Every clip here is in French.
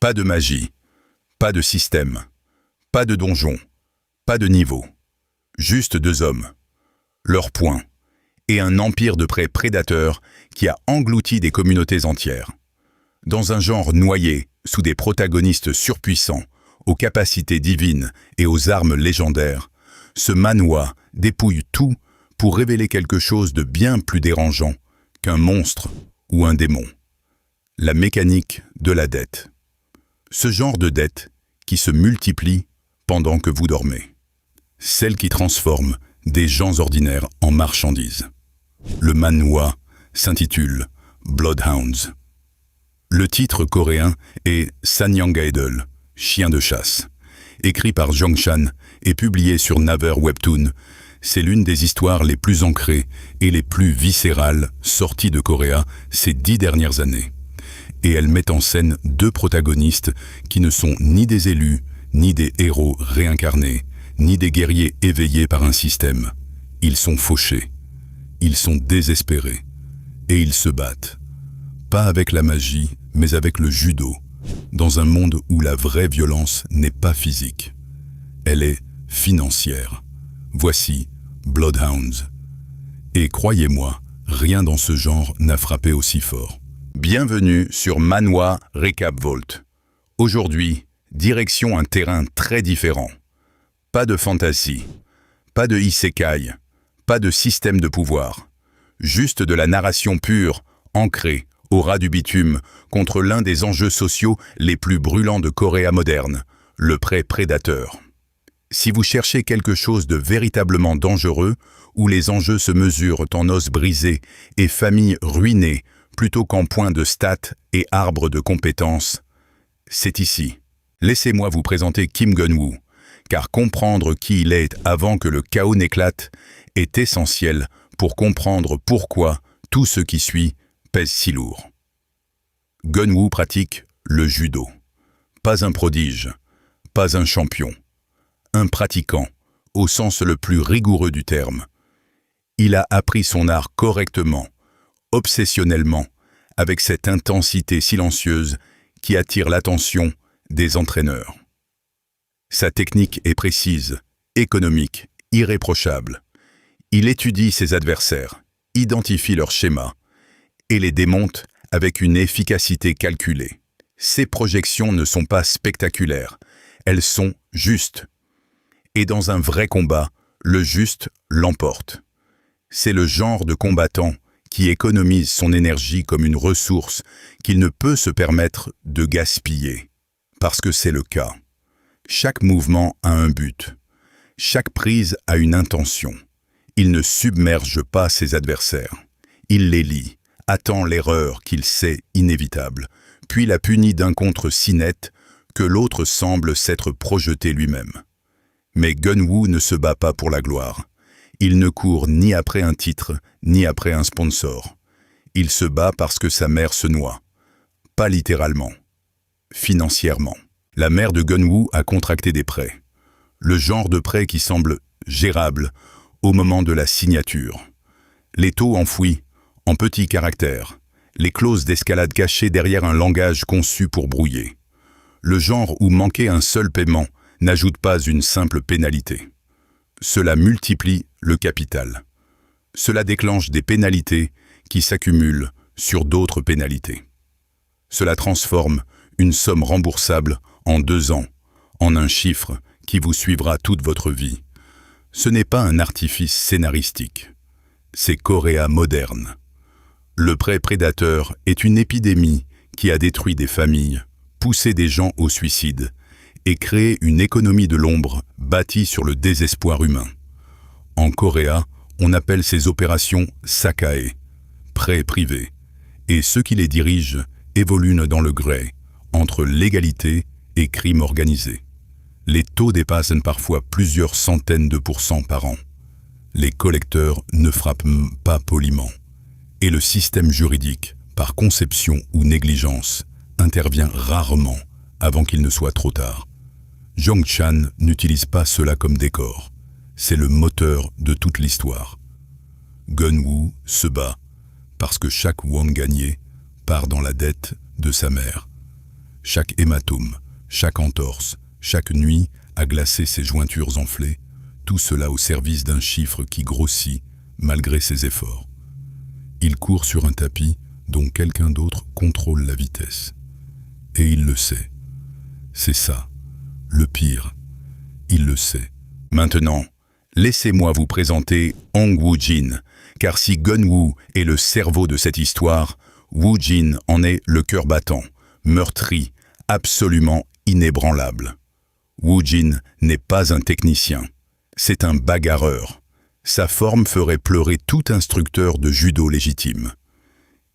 Pas de magie, pas de système, pas de donjon, pas de niveau. Juste deux hommes, leurs poings, et un empire de prêts prédateurs qui a englouti des communautés entières. Dans un genre noyé, sous des protagonistes surpuissants, aux capacités divines et aux armes légendaires, ce manhwa dépouille tout pour révéler quelque chose de bien plus dérangeant qu'un monstre ou un démon. La mécanique de la dette. Ce genre de dette qui se multiplie pendant que vous dormez. Celle qui transforme des gens ordinaires en marchandises. Le manhwa s'intitule Bloodhounds. Le titre coréen est Sanyang-Idol, chien de chasse. Écrit par Jong Chan et publié sur Naver Webtoon, c'est l'une des histoires les plus ancrées et les plus viscérales sorties de Corée ces 10 dernières années. Et elle met en scène deux protagonistes qui ne sont ni des élus, ni des héros réincarnés, ni des guerriers éveillés par un système. Ils sont fauchés, ils sont désespérés, et ils se battent. Pas avec la magie, mais avec le judo, dans un monde où la vraie violence n'est pas physique. Elle est financière. Voici Bloodhounds. Et croyez-moi, rien dans ce genre n'a frappé aussi fort. Bienvenue sur Manhwa Recap Vault. Aujourd'hui, direction un terrain très différent. Pas de fantasy, pas de isekai, pas de système de pouvoir. Juste de la narration pure, ancrée, au ras du bitume, contre l'un des enjeux sociaux les plus brûlants de Corée moderne, le prêt prédateur. Si vous cherchez quelque chose de véritablement dangereux, où les enjeux se mesurent en os brisés et familles ruinées, plutôt qu'en points de stats et arbres de compétences, c'est ici. Laissez-moi vous présenter Kim Gun-woo, car comprendre qui il est avant que le chaos n'éclate est essentiel pour comprendre pourquoi tout ce qui suit pèse si lourd. Gun-woo pratique le judo. Pas un prodige, pas un champion. Un pratiquant, au sens le plus rigoureux du terme. Il a appris son art correctement, obsessionnellement, avec cette intensité silencieuse qui attire l'attention des entraîneurs. Sa technique est précise, économique, irréprochable. Il étudie ses adversaires, identifie leurs schémas et les démonte avec une efficacité calculée. Ses projections ne sont pas spectaculaires, elles sont justes. Et dans un vrai combat, le juste l'emporte. C'est le genre de combattant qui économise son énergie comme une ressource qu'il ne peut se permettre de gaspiller. Parce que c'est le cas. Chaque mouvement a un but. Chaque prise a une intention. Il ne submerge pas ses adversaires. Il les lit, attend l'erreur qu'il sait inévitable, puis la punit d'un contre si net que l'autre semble s'être projeté lui-même. Mais Gun-woo ne se bat pas pour la gloire. Il ne court ni après un titre, ni après un sponsor. Il se bat parce que sa mère se noie. Pas littéralement. Financièrement. La mère de Gun-woo a contracté des prêts. Le genre de prêt qui semble gérable au moment de la signature. Les taux enfouis, en petits caractères. Les clauses d'escalade cachées derrière un langage conçu pour brouiller. Le genre où manquer un seul paiement n'ajoute pas une simple pénalité. Cela multiplie le capital. Cela déclenche des pénalités qui s'accumulent sur d'autres pénalités. Cela transforme une somme remboursable en 2 ans, en un chiffre qui vous suivra toute votre vie. Ce n'est pas un artifice scénaristique. C'est Corée moderne. Le prêt prédateur est une épidémie qui a détruit des familles, poussé des gens au suicide, et créer une économie de l'ombre bâtie sur le désespoir humain. En Corée, on appelle ces opérations sakae, prêts privés, et ceux qui les dirigent évoluent dans le grès, entre légalité et crime organisé. Les taux dépassent parfois plusieurs centaines de pourcents par an. Les collecteurs ne frappent pas poliment. Et le système juridique, par conception ou négligence, intervient rarement avant qu'il ne soit trop tard. Jong Chan n'utilise pas cela comme décor. C'est le moteur de toute l'histoire. Gun-woo se bat parce que chaque won gagné part dans la dette de sa mère. chaque hématome, chaque entorse, chaque nuit à glacer ses jointures enflées, tout cela au service d'un chiffre qui grossit malgré ses efforts. Il court sur un tapis dont quelqu'un d'autre contrôle la vitesse. Et il le sait. C'est ça, le pire. Il le sait. Maintenant, laissez-moi vous présenter Hong Woo-jin, car si Gun-woo est le cerveau de cette histoire, Woo-jin en est le cœur battant, meurtri, absolument inébranlable. Woo-jin n'est pas un technicien, c'est un bagarreur. Sa forme ferait pleurer tout instructeur de judo légitime.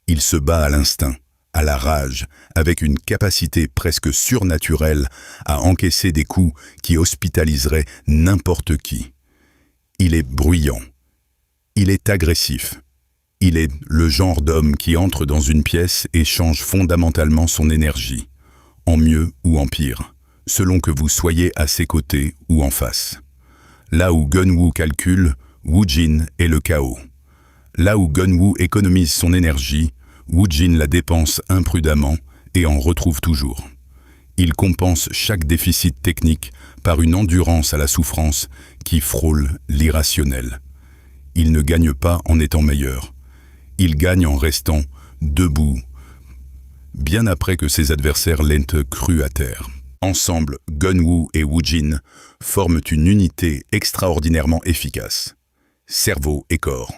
Il se bat à l'instinct, à la rage, avec une capacité presque surnaturelle à encaisser des coups qui hospitaliseraient n'importe qui. Il est bruyant. Il est agressif. Il est le genre d'homme qui entre dans une pièce et change fondamentalement son énergie, en mieux ou en pire, selon que vous soyez à ses côtés ou en face. Là où Gun-woo calcule, Woo-jin est le chaos. Là où Gun-woo économise son énergie, Woo-jin la dépense imprudemment et en retrouve toujours. Il compense chaque déficit technique par une endurance à la souffrance qui frôle l'irrationnel. Il ne gagne pas en étant meilleur. Il gagne en restant debout, bien après que ses adversaires l'aient cru à terre. Ensemble, Gun-woo et Woo-jin forment une unité extraordinairement efficace. Cerveau et corps,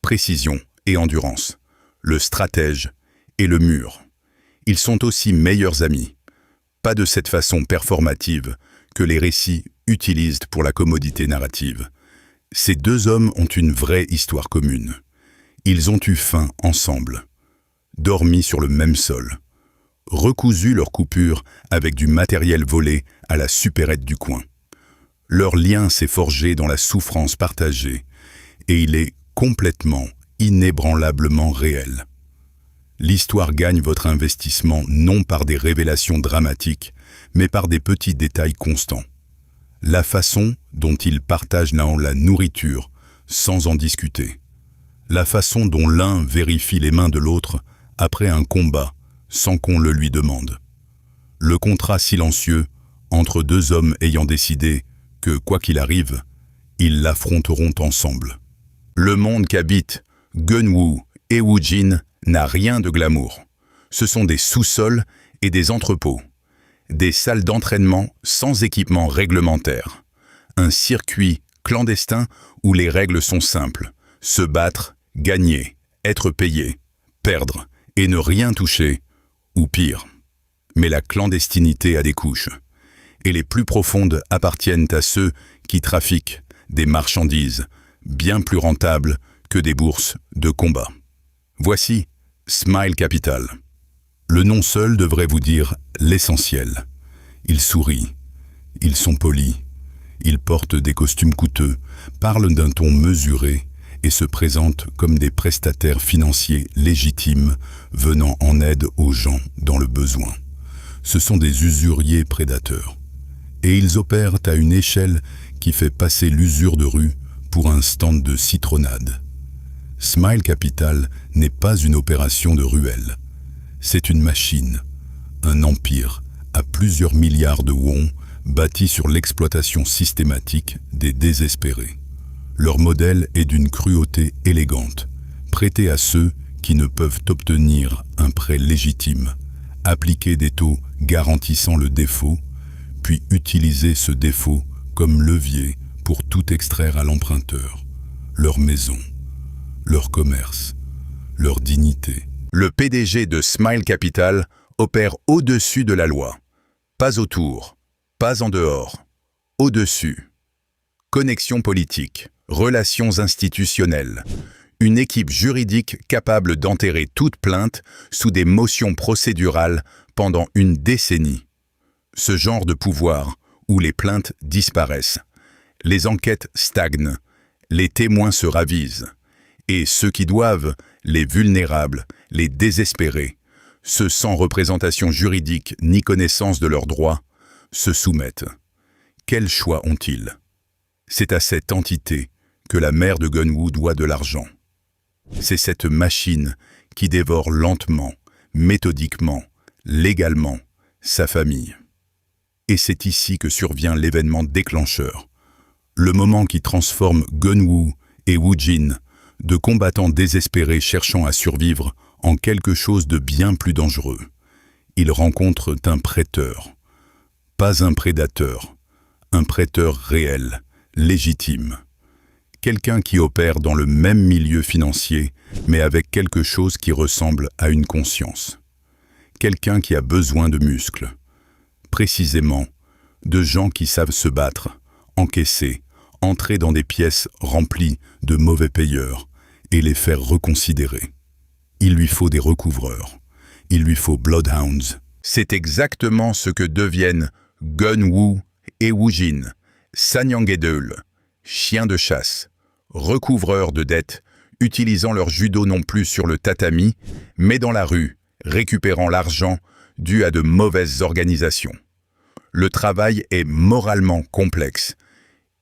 précision et endurance, le stratège et le mûr. Ils sont aussi meilleurs amis. Pas de cette façon performative que les récits utilisent pour la commodité narrative. Ces deux hommes ont une vraie histoire commune. Ils ont eu faim ensemble, dormi sur le même sol, recousu leurs coupures avec du matériel volé à la supérette du coin. Leur lien s'est forgé dans la souffrance partagée et il est complètement, inébranlablement réel. L'histoire gagne votre investissement non par des révélations dramatiques, mais par des petits détails constants. La façon dont ils partagent la nourriture sans en discuter. La façon dont l'un vérifie les mains de l'autre après un combat sans qu'on le lui demande. Le contrat silencieux entre deux hommes ayant décidé que, quoi qu'il arrive, ils l'affronteront ensemble. Le monde qu'habitent Gun-woo et Woo-jin n'a rien de glamour. Ce sont des sous-sols et des entrepôts. Des salles d'entraînement sans équipement réglementaire. Un circuit clandestin où les règles sont simples. Se battre, gagner, être payé, perdre et ne rien toucher, ou pire. Mais la clandestinité a des couches. Et les plus profondes appartiennent à ceux qui trafiquent des marchandises bien plus rentables que des bourses de combat. Voici Smile Capital. Le nom seul devrait vous dire l'essentiel. Ils sourient, ils sont polis, ils portent des costumes coûteux, parlent d'un ton mesuré et se présentent comme des prestataires financiers légitimes venant en aide aux gens dans le besoin. Ce sont des usuriers prédateurs. Et ils opèrent à une échelle qui fait passer l'usure de rue pour un stand de citronnade. Smile Capital n'est pas une opération de ruelle. C'est une machine, un empire à plusieurs milliards de wons bâti sur l'exploitation systématique des désespérés. Leur modèle est d'une cruauté élégante, prêté à ceux qui ne peuvent obtenir un prêt légitime, appliquer des taux garantissant le défaut, puis utiliser ce défaut comme levier pour tout extraire à l'emprunteur, leur maison, leur commerce, leur dignité. Le PDG de Smile Capital opère au-dessus de la loi. Pas autour, pas en dehors, au-dessus. Connexion politique, relations institutionnelles, une équipe juridique capable d'enterrer toute plainte sous des motions procédurales pendant une décennie. Ce genre de pouvoir où les plaintes disparaissent, les enquêtes stagnent, les témoins se ravisent, et ceux qui doivent, les vulnérables, les désespérés, ceux sans représentation juridique ni connaissance de leurs droits, se soumettent. Quel choix ont-ils? C'est à cette entité que la mère de Gun-woo doit de l'argent. C'est cette machine qui dévore lentement, méthodiquement, légalement, sa famille. Et c'est ici que survient l'événement déclencheur. Le moment qui transforme Gun-woo et Woo-jin, de combattants désespérés cherchant à survivre, en quelque chose de bien plus dangereux. Ils rencontrent un prêteur. Pas un prédateur. Un prêteur réel, légitime. Quelqu'un qui opère dans le même milieu financier, mais avec quelque chose qui ressemble à une conscience. Quelqu'un qui a besoin de muscles. Précisément, de gens qui savent se battre, encaisser, entrer dans des pièces remplies de mauvais payeurs et les faire reconsidérer. Il lui faut des recouvreurs. Il lui faut bloodhounds. C'est exactement ce que deviennent Gun-woo et Woo-jin, Sanyang-edeul, chiens de chasse, recouvreurs de dettes, utilisant leur judo non plus sur le tatami, mais dans la rue, récupérant l'argent dû à de mauvaises organisations. Le travail est moralement complexe.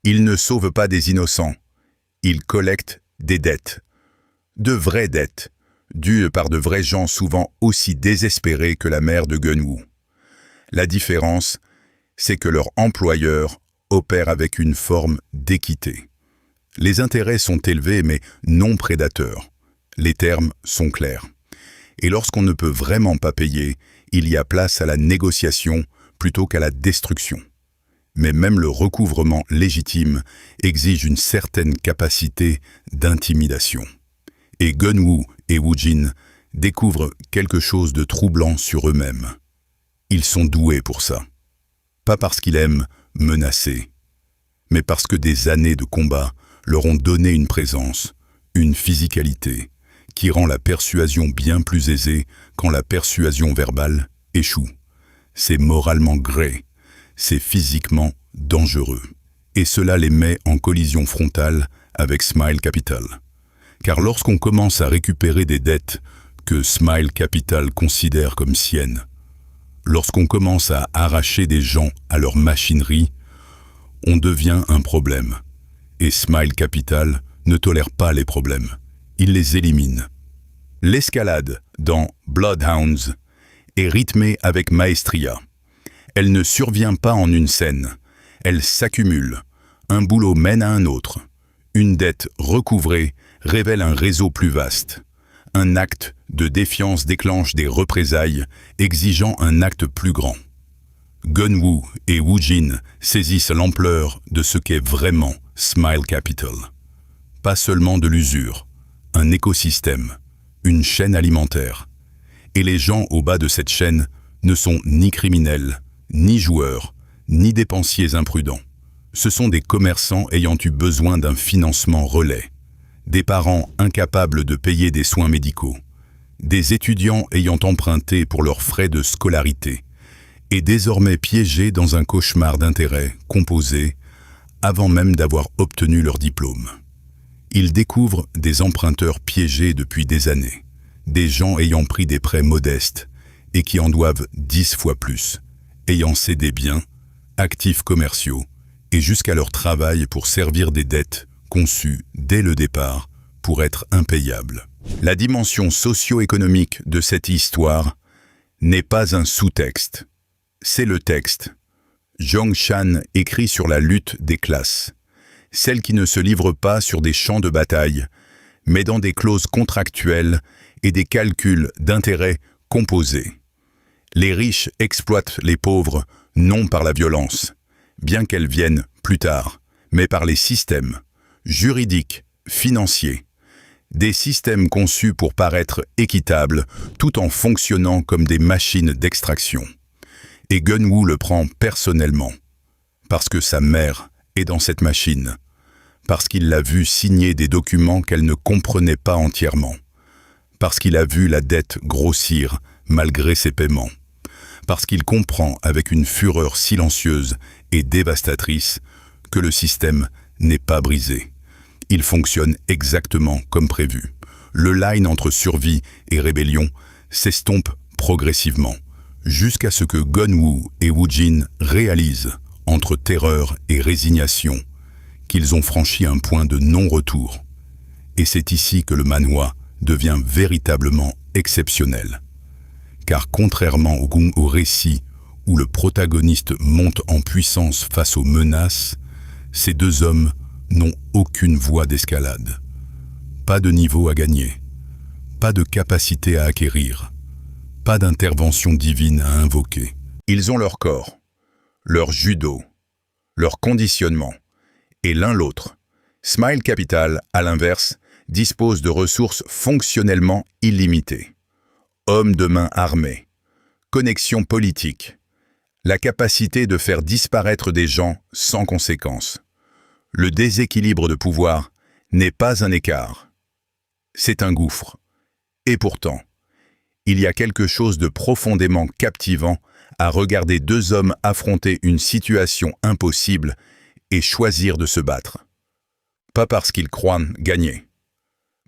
Il ne sauve pas des innocents. Il collecte des dettes. De vraies dettes, dues par de vrais gens souvent aussi désespérés que la mère de Gun-woo. La différence, c'est que leur employeur opère avec une forme d'équité. Les intérêts sont élevés mais non prédateurs. Les termes sont clairs. Et lorsqu'on ne peut vraiment pas payer, il y a place à la négociation plutôt qu'à la destruction. Mais même le recouvrement légitime exige une certaine capacité d'intimidation. Et Gun-woo et Woo-jin découvrent quelque chose de troublant sur eux-mêmes. Ils sont doués pour ça. Pas parce qu'ils aiment menacer, mais parce que des années de combat leur ont donné une présence, une physicalité, qui rend la persuasion bien plus aisée quand la persuasion verbale échoue. C'est moralement gré, c'est physiquement dangereux. Et cela les met en collision frontale avec Smile Capital. Car lorsqu'on commence à récupérer des dettes que Smile Capital considère comme siennes, lorsqu'on commence à arracher des gens à leur machinerie, on devient un problème. Et Smile Capital ne tolère pas les problèmes. Il les élimine. L'escalade dans Bloodhounds est rythmée avec maestria. Elle ne survient pas en une scène. Elle s'accumule. Un boulot mène à un autre. Une dette recouvrée révèle un réseau plus vaste. Un acte de défiance déclenche des représailles, exigeant un acte plus grand. Gun-woo et Woo-jin saisissent l'ampleur de ce qu'est vraiment Smile Capital. Pas seulement de l'usure, un écosystème, une chaîne alimentaire. Et les gens au bas de cette chaîne ne sont ni criminels, ni joueurs, ni dépensiers imprudents. Ce sont des commerçants ayant eu besoin d'un financement relais, des parents incapables de payer des soins médicaux, des étudiants ayant emprunté pour leurs frais de scolarité, et désormais piégés dans un cauchemar d'intérêts composés avant même d'avoir obtenu leur diplôme. Ils découvrent des emprunteurs piégés depuis des années, des gens ayant pris des prêts modestes et qui en doivent 10 fois plus, ayant cédé biens, actifs commerciaux et jusqu'à leur travail pour servir des dettes conçues dès le départ pour être impayables. La dimension socio-économique de cette histoire n'est pas un sous-texte, c'est le texte. Jong Chan écrit sur la lutte des classes, celle qui ne se livre pas sur des champs de bataille, mais dans des clauses contractuelles et des calculs d'intérêts composés. Les riches exploitent les pauvres non par la violence, bien qu'elle vienne plus tard, mais par les systèmes juridiques, financiers, des systèmes conçus pour paraître équitables tout en fonctionnant comme des machines d'extraction. Et Gun-woo le prend personnellement, parce que sa mère est dans cette machine, parce qu'il l'a vu signer des documents qu'elle ne comprenait pas entièrement, parce qu'il a vu la dette grossir malgré ses paiements, parce qu'il comprend avec une fureur silencieuse et dévastatrice que le système n'est pas brisé. Il fonctionne exactement comme prévu. Le line entre survie et rébellion s'estompe progressivement, jusqu'à ce que Gun-woo et Woo-jin réalisent, entre terreur et résignation, qu'ils ont franchi un point de non-retour. Et c'est ici que le manhwa devient véritablement exceptionnel. Car contrairement au récit où le protagoniste monte en puissance face aux menaces, ces deux hommes n'ont aucune voie d'escalade. Pas de niveau à gagner, pas de capacité à acquérir, pas d'intervention divine à invoquer. Ils ont leur corps, leur judo, leur conditionnement, et l'un l'autre. Smile Capital, à l'inverse, dispose de ressources fonctionnellement illimitées. Hommes de main armés, connexion politique, la capacité de faire disparaître des gens sans conséquence. Le déséquilibre de pouvoir n'est pas un écart, c'est un gouffre. Et pourtant, il y a quelque chose de profondément captivant à regarder deux hommes affronter une situation impossible et choisir de se battre. Pas parce qu'ils croient gagner,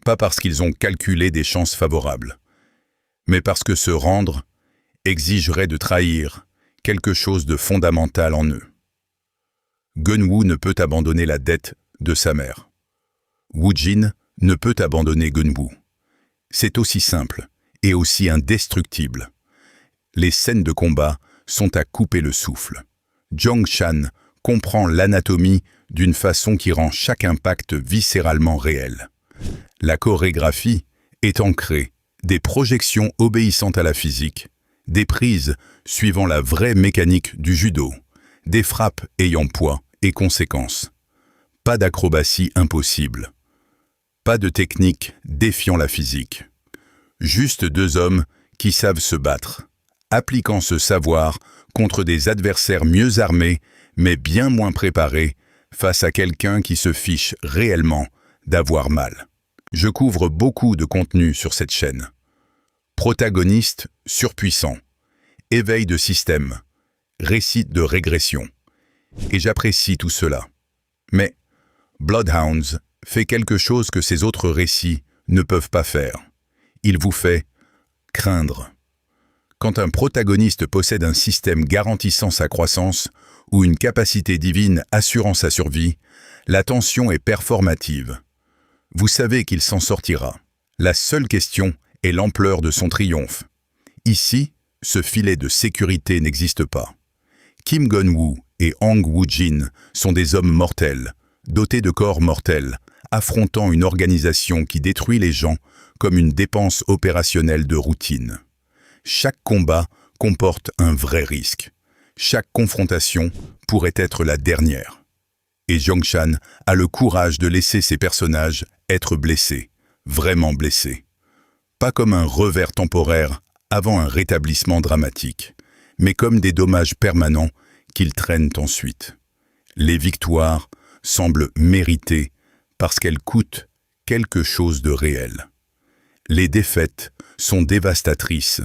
pas parce qu'ils ont calculé des chances favorables, mais parce que se rendre exigerait de trahir quelque chose de fondamental en eux. Gun-woo ne peut abandonner la dette de sa mère. Woo-jin ne peut abandonner Gun-woo. C'est aussi simple et aussi indestructible. Les scènes de combat sont à couper le souffle. Jong-chan comprend l'anatomie d'une façon qui rend chaque impact viscéralement réel. La chorégraphie est ancrée, des projections obéissantes à la physique, des prises suivant la vraie mécanique du judo, des frappes ayant poids et conséquences. Pas d'acrobatie impossible. Pas de technique défiant la physique. Juste deux hommes qui savent se battre, appliquant ce savoir contre des adversaires mieux armés, mais bien moins préparés, face à quelqu'un qui se fiche réellement d'avoir mal. Je couvre beaucoup de contenu sur cette chaîne. Protagoniste surpuissant, éveil de système, récit de régression. Et j'apprécie tout cela. Mais Bloodhounds fait quelque chose que ces autres récits ne peuvent pas faire. Il vous fait craindre. Quand un protagoniste possède un système garantissant sa croissance ou une capacité divine assurant sa survie, la tension est performative. Vous savez qu'il s'en sortira. La seule question est l'ampleur de son triomphe. Ici, ce filet de sécurité n'existe pas. Kim Gun-woo et Hang Woo-jin sont des hommes mortels, dotés de corps mortels, affrontant une organisation qui détruit les gens comme une dépense opérationnelle de routine. Chaque combat comporte un vrai risque. Chaque confrontation pourrait être la dernière. Et Jong-chan a le courage de laisser ses personnages être blessés, vraiment blessés. Pas comme un revers temporaire avant un rétablissement dramatique, mais comme des dommages permanents qu'ils traînent ensuite. Les victoires semblent méritées parce qu'elles coûtent quelque chose de réel. Les défaites sont dévastatrices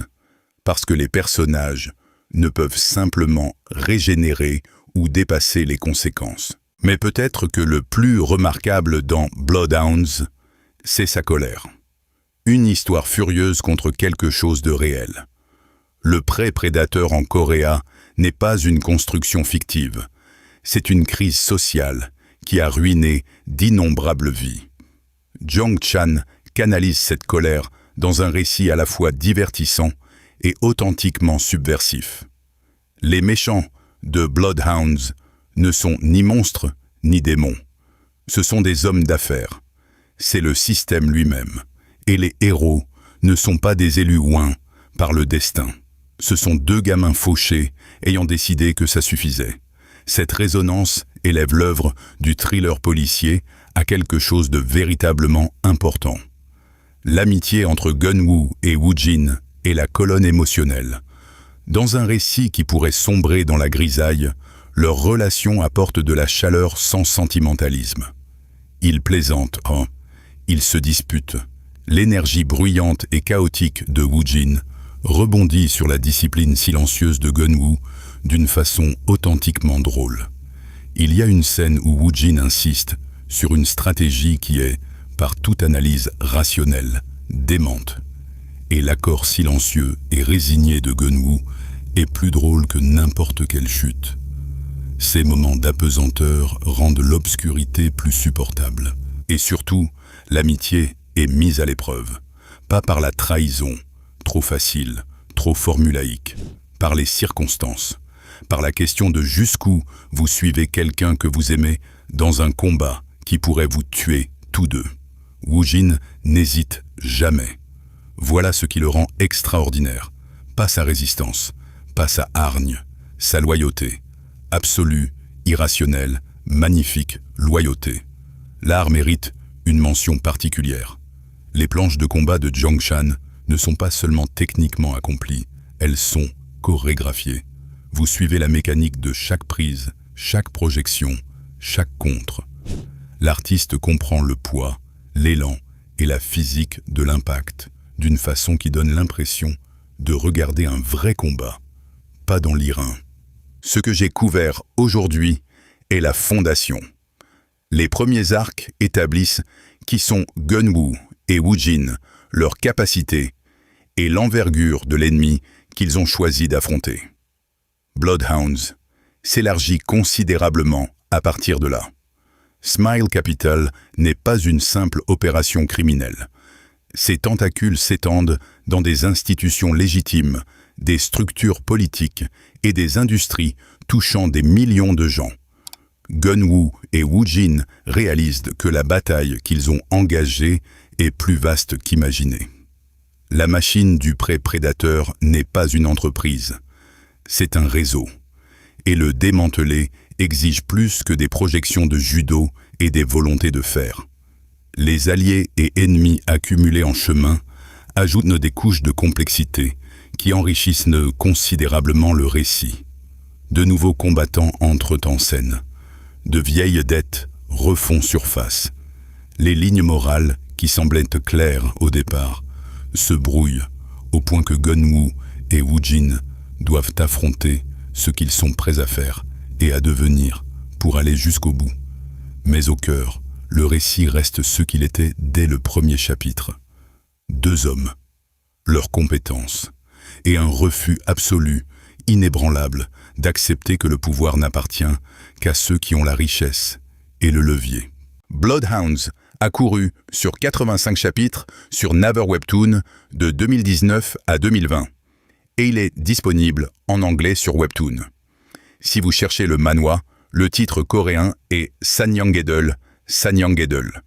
parce que les personnages ne peuvent simplement régénérer ou dépasser les conséquences. Mais peut-être que le plus remarquable dans Bloodhounds, c'est sa colère. Une histoire furieuse contre quelque chose de réel. Le pré-prédateur en Corée n'est pas une construction fictive. C'est une crise sociale qui a ruiné d'innombrables vies. Jong-chan canalise cette colère dans un récit à la fois divertissant et authentiquement subversif. Les méchants de Bloodhounds ne sont ni monstres ni démons. Ce sont des hommes d'affaires. C'est le système lui-même. Et les héros ne sont pas des élus oints par le destin. Ce sont deux gamins fauchés ayant décidé que ça suffisait. Cette résonance élève l'œuvre du thriller policier à quelque chose de véritablement important. L'amitié entre Gun-woo et Woo-jin est la colonne émotionnelle. Dans un récit qui pourrait sombrer dans la grisaille, leur relation apporte de la chaleur sans sentimentalisme. Ils plaisantent, ils se disputent. L'énergie bruyante et chaotique de Woo-jin rebondit sur la discipline silencieuse de Gun-woo d'une façon authentiquement drôle. Il y a une scène où Woo-jin insiste sur une stratégie qui est, par toute analyse rationnelle, démente. Et l'accord silencieux et résigné de Gun-woo est plus drôle que n'importe quelle chute. Ces moments d'apesanteur rendent l'obscurité plus supportable. Et surtout, l'amitié est mise à l'épreuve. Pas par la trahison, trop facile, trop formulaïque, par les circonstances, par la question de jusqu'où vous suivez quelqu'un que vous aimez dans un combat qui pourrait vous tuer tous deux. Woo Jin n'hésite jamais. Voilà ce qui le rend extraordinaire. Pas sa résistance, pas sa hargne, sa loyauté. Absolue, irrationnelle, magnifique loyauté. L'art mérite une mention particulière. Les planches de combat de Zhang Shan ne sont pas seulement techniquement accomplies, elles sont chorégraphiées. Vous suivez la mécanique de chaque prise, chaque projection, chaque contre. L'artiste comprend le poids, l'élan et la physique de l'impact d'une façon qui donne l'impression de regarder un vrai combat, pas dans l'irin. Ce que j'ai couvert aujourd'hui est la fondation. Les premiers arcs établissent qui sont Gun-Woo et Woo Jin, leur capacité et l'envergure de l'ennemi qu'ils ont choisi d'affronter. Bloodhounds s'élargit considérablement à partir de là. Smile Capital n'est pas une simple opération criminelle. Ses tentacules s'étendent dans des institutions légitimes, des structures politiques et des industries touchant des millions de gens. Gun-Woo et Woo Jin réalisent que la bataille qu'ils ont engagée est plus vaste qu'imaginée. La machine du pré-prédateur n'est pas une entreprise, c'est un réseau. Et le démanteler exige plus que des projections de judo et des volontés de fer. Les alliés et ennemis accumulés en chemin ajoutent des couches de complexité qui enrichissent considérablement le récit. De nouveaux combattants entrent en scène. De vieilles dettes refont surface. Les lignes morales, qui semblaient claires au départ, se brouillent au point que Gun-Woo et Woo Jin doivent affronter ce qu'ils sont prêts à faire et à devenir pour aller jusqu'au bout. Mais au cœur, le récit reste ce qu'il était dès le premier chapitre. Deux hommes, leurs compétences et un refus absolu, inébranlable, d'accepter que le pouvoir n'appartient qu'à ceux qui ont la richesse et le levier. Bloodhounds a couru sur 85 chapitres sur Naver Webtoon de 2019 à 2020 et il est disponible en anglais sur Webtoon. Si vous cherchez le manhwa, le titre coréen est Sanyangedol, Sanyangedol.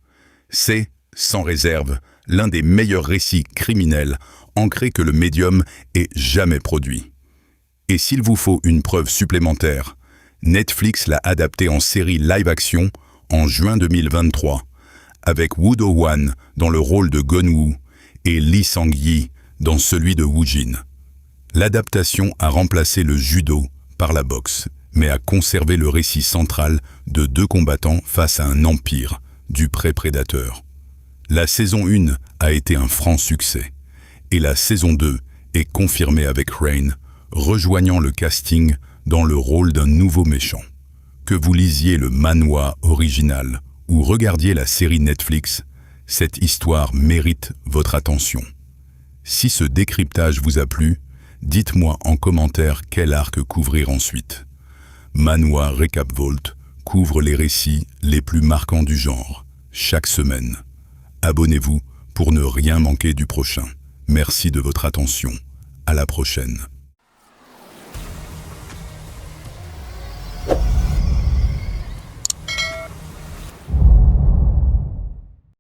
C'est, sans réserve, l'un des meilleurs récits criminels ancrés que le médium ait jamais produit. Et s'il vous faut une preuve supplémentaire, Netflix l'a adapté en série live-action en juin 2023, avec Woo Do-hwan dans le rôle de Gun-Woo et Lee Sang-yi dans celui de Woo Jin. L'adaptation a remplacé le judo par la boxe, mais a conservé le récit central de deux combattants face à un empire du pré-prédateur. La saison 1 a été un franc succès, et la saison 2 est confirmée avec Rain, rejoignant le casting dans le rôle d'un nouveau méchant. Que vous lisiez le manhwa original ou regardiez la série Netflix, cette histoire mérite votre attention. Si ce décryptage vous a plu, dites-moi en commentaire quel arc couvrir ensuite. Manhwa Recap Vault couvre les récits les plus marquants du genre, chaque semaine. Abonnez-vous pour ne rien manquer du prochain. Merci de votre attention. À la prochaine.